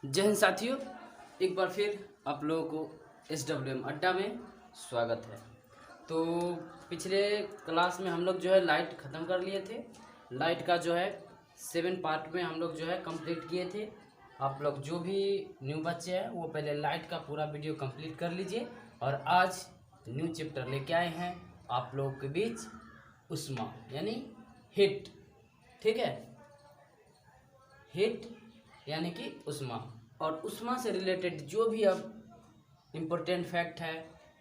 जय हिंद साथियों, एक बार फिर आप लोगों को SWM अड्डा में स्वागत है। तो पिछले क्लास में हम लोग जो है लाइट ख़त्म कर लिए थे। लाइट का जो है 7 पार्ट में हम लोग जो है कंप्लीट किए थे। आप लोग जो भी न्यू बच्चे हैं वो पहले लाइट का पूरा वीडियो कंप्लीट कर लीजिए। और आज न्यू चैप्टर लेके आए हैं आप लोगों के बीच, उष्मा यानी हीट। ठीक है, हीट यानी कि उष्मा, और उष्मा से रिलेटेड जो भी अब इम्पोर्टेंट फैक्ट है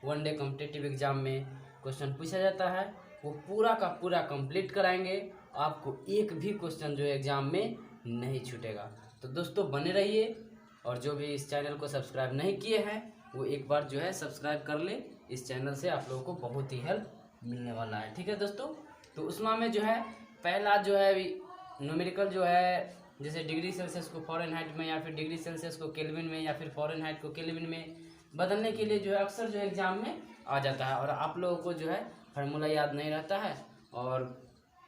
वनडे कॉम्पिटिटिव एग्जाम में क्वेश्चन पूछा जाता है वो पूरा का पूरा कंप्लीट कराएंगे। आपको एक भी क्वेश्चन जो है एग्जाम में नहीं छूटेगा। तो दोस्तों बने रहिए, और जो भी इस चैनल को सब्सक्राइब नहीं किए हैं वो एक बार जो है सब्सक्राइब कर ले। इस चैनल से आप लोगों को बहुत ही हेल्प मिलने वाला है। ठीक है दोस्तों, तो उष्मा में जो है पहला जो है न्यूमेरिकल जो है, जैसे डिग्री सेल्सियस को फ़ारेनहाइट में या फिर डिग्री सेल्सियस को केल्विन में या फिर फ़ारेनहाइट को केल्विन में बदलने के लिए जो है अक्सर जो है एग्जाम में आ जाता है। और आप लोगों को जो है फार्मूला याद नहीं रहता है, और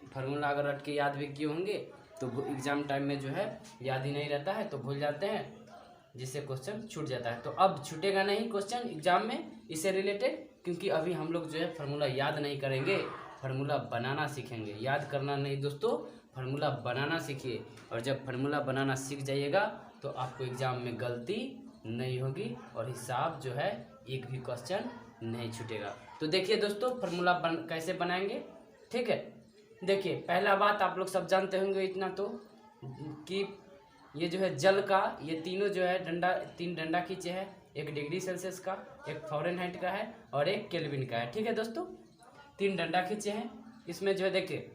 फार्मूला अगर रट के याद भी किए होंगे तो एग्ज़ाम टाइम में जो है याद ही नहीं रहता है, तो भूल जाते हैं, जिससे क्वेश्चन छूट जाता है। तो अब छूटेगा नहीं क्वेश्चन एग्जाम में इससे रिलेटेड, क्योंकि अभी हम लोग जो है फार्मूला याद नहीं करेंगे, फार्मूला बनाना सीखेंगे। याद करना नहीं दोस्तों, फार्मूला बनाना सीखिए। और जब फार्मूला बनाना सीख जाइएगा तो आपको एग्ज़ाम में गलती नहीं होगी और हिसाब जो है एक भी क्वेश्चन नहीं छूटेगा। तो देखिए दोस्तों फार्मूला कैसे बनाएंगे। ठीक है, देखिए पहला बात आप लोग सब जानते होंगे इतना तो, कि ये जो है जल का ये तीनों जो है तीन डंडा खींचे हैं। एक डिग्री सेल्सियस का, एक फ़ारेनहाइट का है और एक केल्विन का है। ठीक है दोस्तों, तीन डंडा खींचे हैं। इसमें जो है देखिए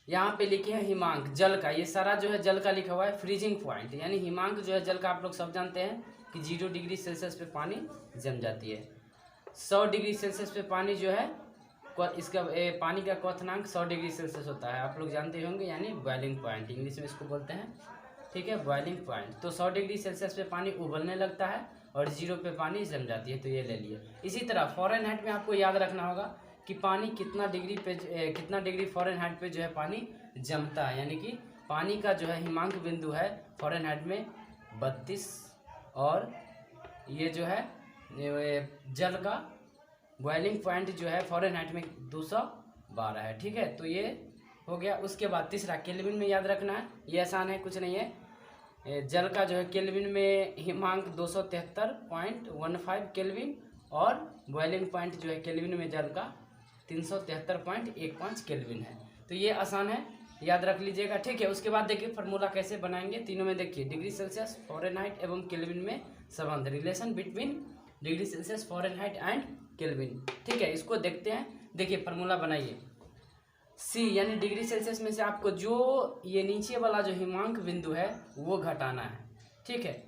यहाँ पे लिखे हैं हिमांक जल का, ये सारा जो है जल का लिखा हुआ है। फ्रीजिंग पॉइंट यानी हिमांक जो है जल का, आप लोग सब जानते हैं कि 0 डिग्री सेल्सियस पे पानी जम जाती है। 100 डिग्री सेल्सियस पे पानी जो है इसका पानी का क्वथनांक 100 डिग्री सेल्सियस होता है, आप लोग जानते होंगे, यानी बॉइलिंग पॉइंट इंग्लिश में इसको बोलते हैं। ठीक है, बॉइलिंग पॉइंट। तो 100 डिग्री सेल्सियस पे पानी उबलने लगता है और 0 पे पानी जम जाती है, तो ये ले लिए। इसी तरह फ़ारेनहाइट में आपको याद रखना होगा कि पानी कितना डिग्री फ़ारेनहाइट पे जो है पानी जमता है, यानी कि पानी का जो है हिमांक बिंदु है फ़ारेनहाइट में 32 और ये जो है जल का बॉइलिंग पॉइंट जो है फ़ारेनहाइट में 212 है। ठीक है, तो ये हो गया। उसके बाद तीसरा केल्विन में याद रखना है, ये आसान है, कुछ नहीं है। जल का जो है केल्विन में हिमांक 273.15 केल्विन और बॉइलिंग पॉइंट जो है केल्विन में जल का 373.15 केल्विन है। तो ये आसान है, याद रख लीजिएगा। ठीक है, उसके बाद देखिए फार्मूला कैसे बनाएंगे। तीनों में देखिए डिग्री सेल्सियस, फ़ारेनहाइट एवं केल्विन में संबंध, relation between degree Celsius, Fahrenheit and kelvin. ठीक है, इसको देखते हैं। देखिए फार्मूला बनाइए। C यानी डिग्री सेल्सियस में से आपको जो ये नीचे वाला जो हिमांक बिंदु है वो घटाना है। ठीक है,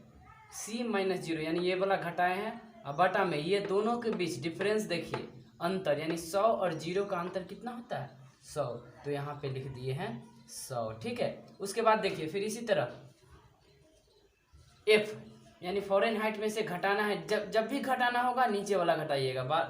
C-0 यानी ये वाला घटाए हैं। अब बटा में ये दोनों के बीच डिफरेंस देखिए, अंतर यानी 100 और 0 का अंतर कितना होता है 100, तो यहाँ पे लिख दिए हैं 100। ठीक है, उसके बाद देखिए फिर इसी तरह F यानी फ़ारेनहाइट में से घटाना है। जब भी घटाना होगा नीचे वाला घटाइएगा।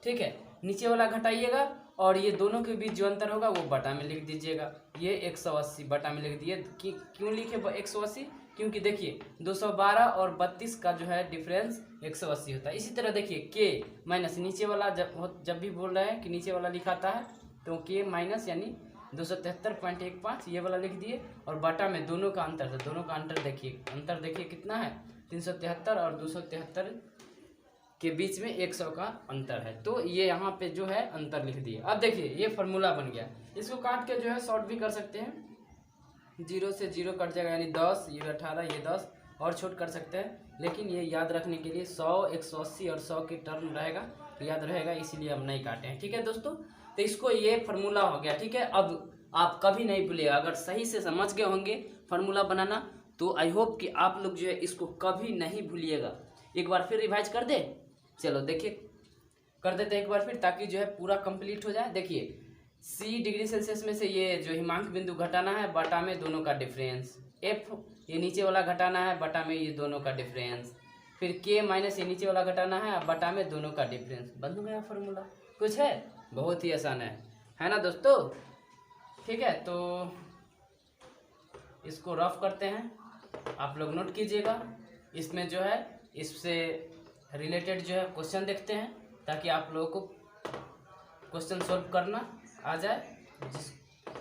ठीक है, नीचे वाला घटाइएगा और ये दोनों के बीच जो अंतर होगा वो बटा में लिख दीजिएगा। ये 180 बटा में लिख दिए। क्यों लिखे 180? क्योंकि देखिए 212 और 32 का जो है डिफरेंस 180 होता है। इसी तरह देखिए K माइनस नीचे वाला, जब भी बोल रहे हैं कि नीचे वाला लिखाता है तो K माइनस यानी 273.15 ये वाला लिख दिए, और बटा में दोनों का अंतर, तो दोनों का अंतर देखिए कितना है 373 और 273 के बीच में 100 का अंतर है। तो ये यहाँ पे जो है अंतर लिख दिए। अब देखिए ये फार्मूला बन गया। इसको काट के जो है शॉर्ट भी कर सकते हैं, 0 से 0 कट जाएगा, यानी 10, ये 18, ये 10 और छोट कर सकते हैं। लेकिन ये याद रखने के लिए 100, 180 और 100 के टर्म रहेगा तो याद रहेगा, इसीलिए हम नहीं काटे हैं। ठीक है दोस्तों, तो इसको ये फार्मूला हो गया। ठीक है, अब आप कभी नहीं भूलिएगा, अगर सही से समझ गए होंगे फार्मूला बनाना तो आई होप कि आप लोग जो है इसको कभी नहीं भूलिएगा। एक बार फिर रिवाइज कर दे, चलो देखिए कर देते हैं एक बार फिर, ताकि जो है पूरा कंप्लीट हो जाए। देखिए C डिग्री सेल्सियस में से ये जो हिमांक बिंदु घटाना है, बटा में दोनों का डिफरेंस। F ये नीचे वाला घटाना है, बटा में ये दोनों का डिफरेंस। फिर K माइनस ये नीचे वाला घटाना है, बटा में दोनों का डिफरेंस। बन हो गया फार्मूला। कुछ है, बहुत ही आसान है ना दोस्तों। ठीक है, तो इसको रफ करते हैं। आप लोग नोट कीजिएगा। इसमें जो है इससे रिलेटेड जो है क्वेश्चन देखते हैं, ताकि आप लोगों को क्वेश्चन सॉल्व करना आ जाए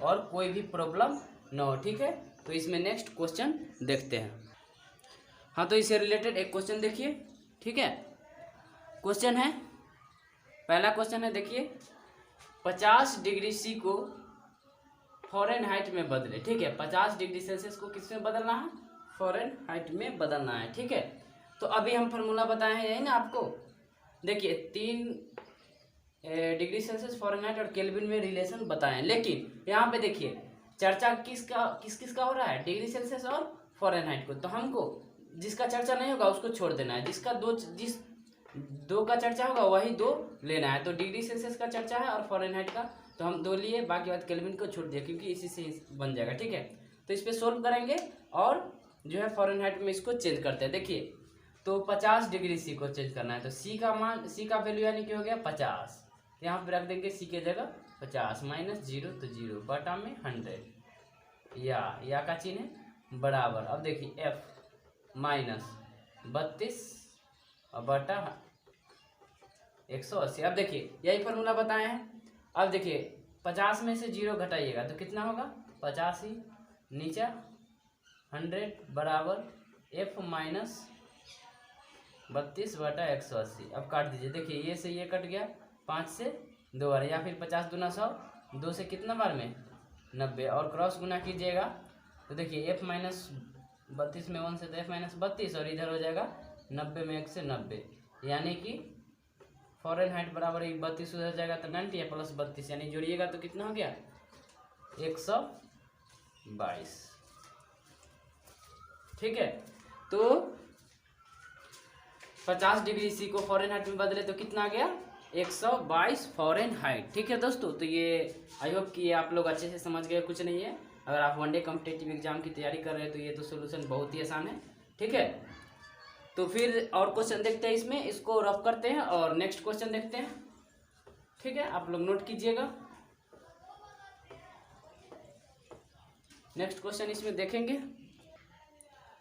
और कोई भी प्रॉब्लम न हो। ठीक है, तो इसमें नेक्स्ट क्वेश्चन देखते हैं। हाँ, तो इससे रिलेटेड एक क्वेश्चन देखिए। ठीक है, क्वेश्चन है, पहला क्वेश्चन है, देखिए 50 डिग्री सी को फ़ारेनहाइट में बदले। ठीक है, 50 डिग्री सेल्सियस को किस में बदलना है? फ़ारेनहाइट में बदलना है। ठीक है, तो अभी हम फार्मूला बताए हैं यही ना आपको। देखिए 3 डिग्री सेल्सियस, फ़ारेनहाइट और केल्विन में रिलेशन बताएं, लेकिन यहाँ पे देखिए चर्चा किस किस का हो रहा है? डिग्री सेल्सियस और फ़ारेनहाइट को। तो हमको जिसका चर्चा नहीं होगा उसको छोड़ देना है, जिस दो का चर्चा होगा वही 2 लेना है। तो डिग्री सेल्सियस का चर्चा है और फ़ारेनहाइट का, तो हम 2 लिए, बाकी बात केल्विन को छोड़ दिया, क्योंकि इसी से बन जाएगा। ठीक है, तो इस पर सोल्व करेंगे और जो है फ़ारेनहाइट में इसको चेंज करते हैं। देखिए, तो 50 डिग्री सी को चेंज करना है, तो सी का वैल्यू यानी कि हो गया 50, यहाँ पे रख देंगे सी के जगह 50, -0 तो 0 बटा में 100, या का चिन्ह है बराबर। अब देखिए एफ -32 और बटा 180। अब देखिए यही फार्मूला बताए हैं। अब देखिए 50 में से 0 घटाइएगा तो कितना होगा? 50 ही, नीचे 100 बराबर एफ -32 बटा 180। अब काट दीजिए, देखिए ये से ये कट गया, 5 से 2 बार, या फिर 50 दूना 100, 2 से कितना बार में 90, और क्रॉस गुना कीजिएगा तो देखिए f -32 में 1 से तो f -32, और इधर हो जाएगा 90 में 1 से 90, यानी कि फ़ारेनहाइट बराबर 32 उधर जाएगा तो 90 है प्लस 32, यानी जोड़िएगा तो कितना हो गया? 122। ठीक है, तो 50 डिग्री सी को फ़ारेनहाइट में बदले तो कितना आ गया? 122 फ़ारेनहाइट। ठीक है दोस्तों, तो ये आई होप कि ये आप लोग अच्छे से समझ गए, कुछ नहीं है। अगर आप वनडे कॉम्पिटिटिव एग्जाम की तैयारी कर रहे हैं तो ये तो सोल्यूशन बहुत ही आसान है। ठीक है, तो फिर और क्वेश्चन देखते हैं इसमें, इसको रफ करते हैं और नेक्स्ट क्वेश्चन देखते हैं। ठीक है, आप लोग नोट कीजिएगा, नेक्स्ट क्वेश्चन इसमें देखेंगे।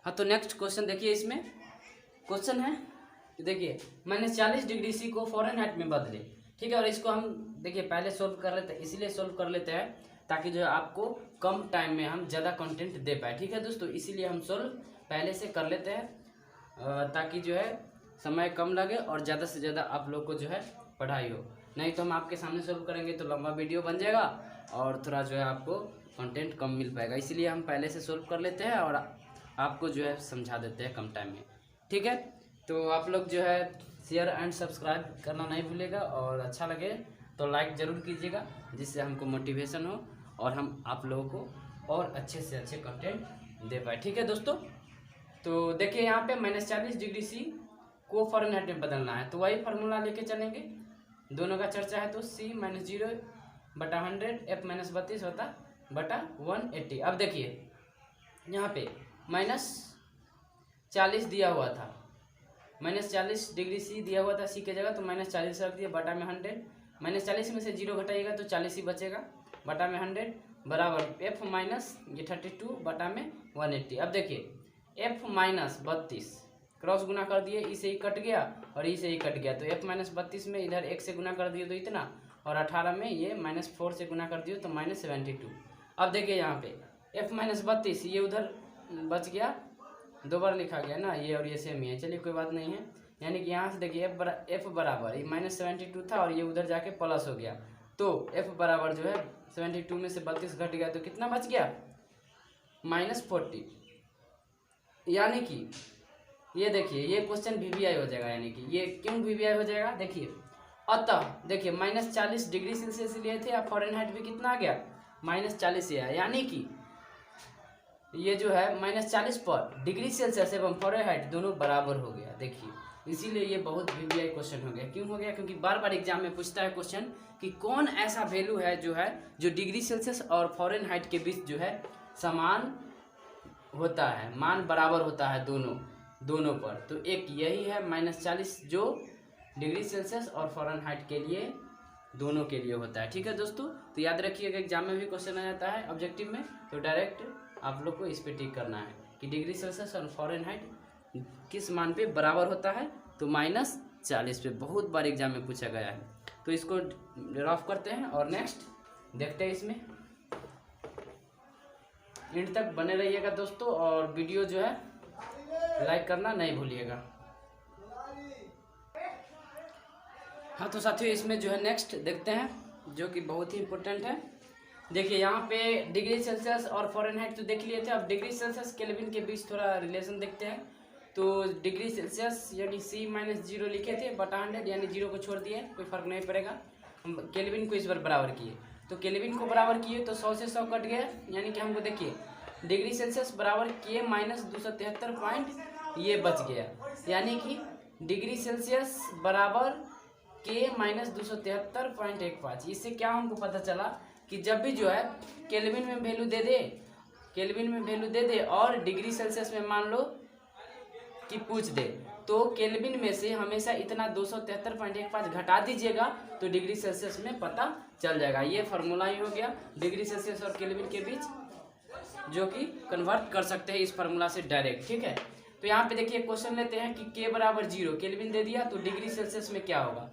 हाँ, तो नेक्स्ट क्वेश्चन देखिए, इसमें क्वेश्चन है, देखिए -40 डिग्री सी को फ़ारेनहाइट में बदले। ठीक है, और इसको हम देखिए पहले सोल्व कर लेते हैं, इसलिए सोल्व कर लेते हैं ताकि जो है आपको कम टाइम में हम ज़्यादा कंटेंट दे पाए। ठीक है दोस्तों, इसीलिए हम सोल्व पहले से कर लेते हैं, ताकि जो है समय कम लगे और ज़्यादा से ज़्यादा आप लोग को जो है पढ़ाई हो। नहीं तो हम आपके सामने सोल्व करेंगे तो लंबा वीडियो बन जाएगा और थोड़ा जो है आपको कंटेंट कम मिल पाएगा, इसलिए हम पहले से सोल्व कर लेते हैं और आपको जो है समझा देते हैं कम टाइम में। ठीक है, तो आप लोग जो है शेयर एंड सब्सक्राइब करना नहीं भूलिएगा, और अच्छा लगे तो लाइक ज़रूर कीजिएगा, जिससे हमको मोटिवेशन हो और हम आप लोगों को और अच्छे से अच्छे कंटेंट दे पाए। ठीक है दोस्तों, तो देखिए यहाँ पे -40 डिग्री सी को फ़ारेनहाइट में बदलना है, तो वही फार्मूला लेके चलेंगे, दोनों का चर्चा है, तो C -0 बटा 100 f -32 होता बटा 180। अब देखिए यहाँ पे -40 दिया हुआ था, -40 डिग्री सी दिया हुआ था सी के जगह, तो -40 रख दिया बटा में 100, -40 में से 0 घटाइएगा तो 40 ही बचेगा, बटा में 100 बराबर f ये 32 बटा में 180। अब देखिए f -32 क्रॉस गुना कर दिए, ई से ही कट गया और ई से ही कट गया, तो f -32 में इधर 1 से गुना कर दिए तो इतना, और 18 में ये -4 से गुना कर दिए तो -72। अब देखिए यहाँ पे f -32 ये उधर बच गया, 2 बार लिखा गया ना, ये और ये सेम ही है, चलिए कोई बात नहीं है। यानी कि यहाँ से देखिए f बराबर ये -72 था और ये उधर जाके प्लस हो गया, तो f बराबर जो है 72 में से 32 घट गया तो कितना बच गया? -40। यानी कि ये देखिए ये क्वेश्चन VVI हो जाएगा, यानी कि ये क्यों VVI हो जाएगा देखिए, अतः देखिए -40 डिग्री सेल्सियस लिए थे, अब फ़ारेनहाइट भी कितना आ गया? -40 है, यानी कि ये जो है -40 पर डिग्री सेल्सियस एवं फ़ारेनहाइट दोनों बराबर हो गया। देखिए इसीलिए ये बहुत VVI क्वेश्चन हो गया। क्यों हो गया? क्योंकि बार बार एग्जाम में पूछता है क्वेश्चन कि कौन ऐसा वैल्यू है जो डिग्री सेल्सियस और फ़ारेनहाइट के बीच जो है समान होता है, मान बराबर होता है दोनों पर। तो एक यही है -40 जो डिग्री सेल्सियस और फ़ारेनहाइट के लिए दोनों के लिए होता है। ठीक है दोस्तों, तो याद रखिएगा एग्जाम में भी क्वेश्चन आ जाता है ऑब्जेक्टिव में, तो डायरेक्ट आप लोग को इस पे टिक करना है। कि डिग्री सेल्सियस और फ़ारेनहाइट किस मान पे बराबर होता है, तो -40 पे बहुत बार एग्जाम में पूछा गया है। तो इसको रफ करते हैं और नेक्स्ट देखते हैं। इसमें एंड तक बने रहिएगा दोस्तों, और वीडियो जो है लाइक करना नहीं भूलिएगा। हाँ तो साथियों, इसमें जो है नेक्स्ट देखते हैं जो कि बहुत ही इम्पोर्टेंट है। देखिए यहाँ पे डिग्री सेल्सियस और फ़ारेनहाइट तो देख लिए थे, अब डिग्री सेल्सियस केल्विन के बीच थोड़ा रिलेशन देखते हैं। तो डिग्री सेल्सियस यानी C-0 लिखे थे बटा 100, यानी 0 को छोड़ दिए, कोई फर्क नहीं पड़ेगा। हम केल्विन को इस बार बराबर किए, तो केल्विन को बराबर किए तो 100 से 100 कट गया, यानी कि हमको देखिए डिग्री सेल्सियस बराबर किए -273 पॉइंट, ये बच गया। यानी कि डिग्री सेल्सियस बराबर के -273.15। इससे क्या हमको पता चला कि जब भी जो है केल्विन में वैल्यू दे दे और डिग्री सेल्सियस में मान लो कि पूछ दे, तो केल्विन में से हमेशा इतना 273.15 घटा दीजिएगा तो डिग्री सेल्सियस में पता चल जाएगा। ये फार्मूला ही हो गया डिग्री सेल्सियस और केल्विन के बीच, जो कि कन्वर्ट कर सकते हैं इस फार्मूला से डायरेक्ट। ठीक है, तो यहाँ पे देखिए क्वेश्चन लेते हैं कि K बराबर 0, केल्विन दे दिया तो डिग्री सेल्सियस में क्या होगा,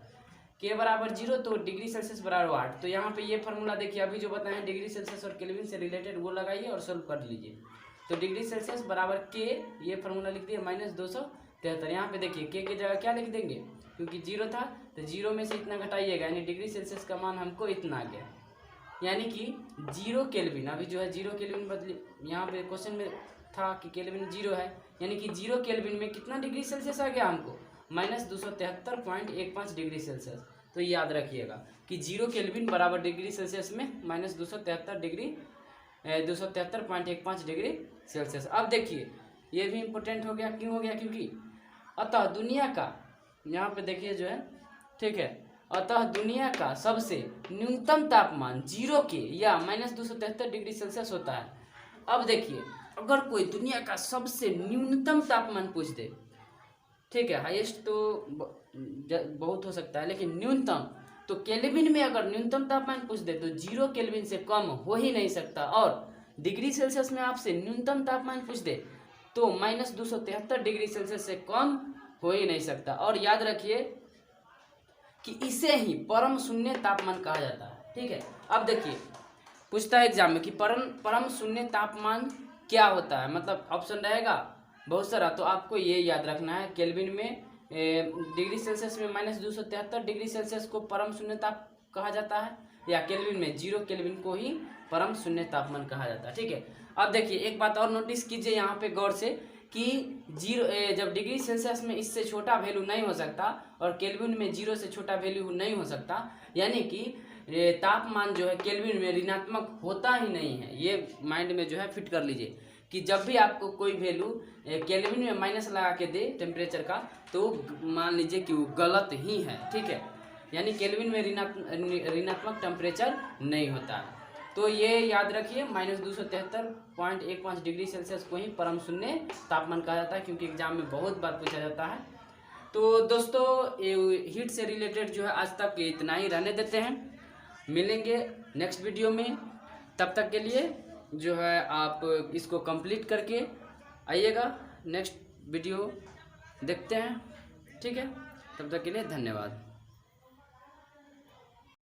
K बराबर 0 तो डिग्री सेल्सियस बराबर 8। तो यहाँ पे ये फार्मूला देखिए अभी जो बताए हैं डिग्री सेल्सियस और केल्विन से रिलेटेड, वो लगाइए और सोल्व कर लीजिए। तो डिग्री सेल्सियस बराबर K, ये फार्मूला लिख दिए -273। यहाँ पे देखिए K की जगह क्या लिख देंगे, क्योंकि 0 था तो 0 में से इतना घटाइएगा, यानी डिग्री सेल्सियस का मान हमको इतना आ गया, यानी कि 0 केल्विन। अभी जो है 0 केल्विन बदली, यहाँ पे क्वेश्चन में था कि केल्विन 0 है, यानी कि 0 केल्विन में कितना डिग्री सेल्सियस आ गया हमको, -273.15 डिग्री सेल्सियस। तो याद रखिएगा कि 0 केल्विन बराबर डिग्री सेल्सियस में -273.15 डिग्री सेल्सियस। अब देखिए ये भी इम्पोर्टेंट हो गया, क्यों हो गया, क्योंकि अतः दुनिया का, यहाँ पे देखिए जो है, ठीक है, अतः दुनिया का सबसे न्यूनतम तापमान 0 के या -273 डिग्री सेल्सियस होता है। अब देखिए अगर कोई दुनिया का सबसे न्यूनतम तापमान पूछ दे, ठीक है, हाईएस्ट तो बहुत हो सकता है, लेकिन न्यूनतम तो केल्विन में अगर न्यूनतम तापमान पूछ दे तो 0 केल्विन से कम हो ही नहीं सकता, और डिग्री सेल्सियस में आपसे न्यूनतम तापमान पूछ दे तो -273 डिग्री सेल्सियस से कम हो ही नहीं सकता। और याद रखिए कि इसे ही परम शून्य तापमान कहा जाता है। ठीक है, अब देखिए पूछता है एग्जाम में कि परम शून्य तापमान क्या होता है, मतलब ऑप्शन रहेगा बहुत सारा, तो आपको ये याद रखना है केल्विन में डिग्री सेल्सियस में -273 डिग्री सेल्सियस को परम शून्य ताप कहा जाता है, या केल्विन में 0 केल्विन को ही परम शून्य तापमान कहा जाता है। ठीक है, अब देखिए एक बात और नोटिस कीजिए यहाँ पे गौर से कि 0 जब डिग्री सेल्सियस में इससे छोटा वैल्यू नहीं हो सकता और केल्विन में 0 से छोटा वैल्यू नहीं हो सकता, यानी कि तापमान जो है केल्विन में ऋणात्मक होता ही नहीं है। ये माइंड में जो है फिट कर लीजिए कि जब भी आपको कोई वैल्यू केल्विन में माइनस लगा के दे टेम्परेचर का, तो मान लीजिए कि वो गलत ही है। ठीक है, यानी केल्विन में ऋणात्मक टेम्परेचर नहीं होता है। तो ये याद रखिए -273.15 डिग्री सेल्सियस को ही परम शून्य तापमान कहा जाता है, क्योंकि एग्जाम में बहुत बार पूछा जाता है। तो दोस्तों हीट से रिलेटेड जो है आज तक इतना ही रहने देते हैं, मिलेंगे नेक्स्ट वीडियो में। तब तक के लिए जो है आप इसको कंप्लीट करके आइएगा, नेक्स्ट वीडियो देखते हैं। ठीक है, तब तक के लिए धन्यवाद।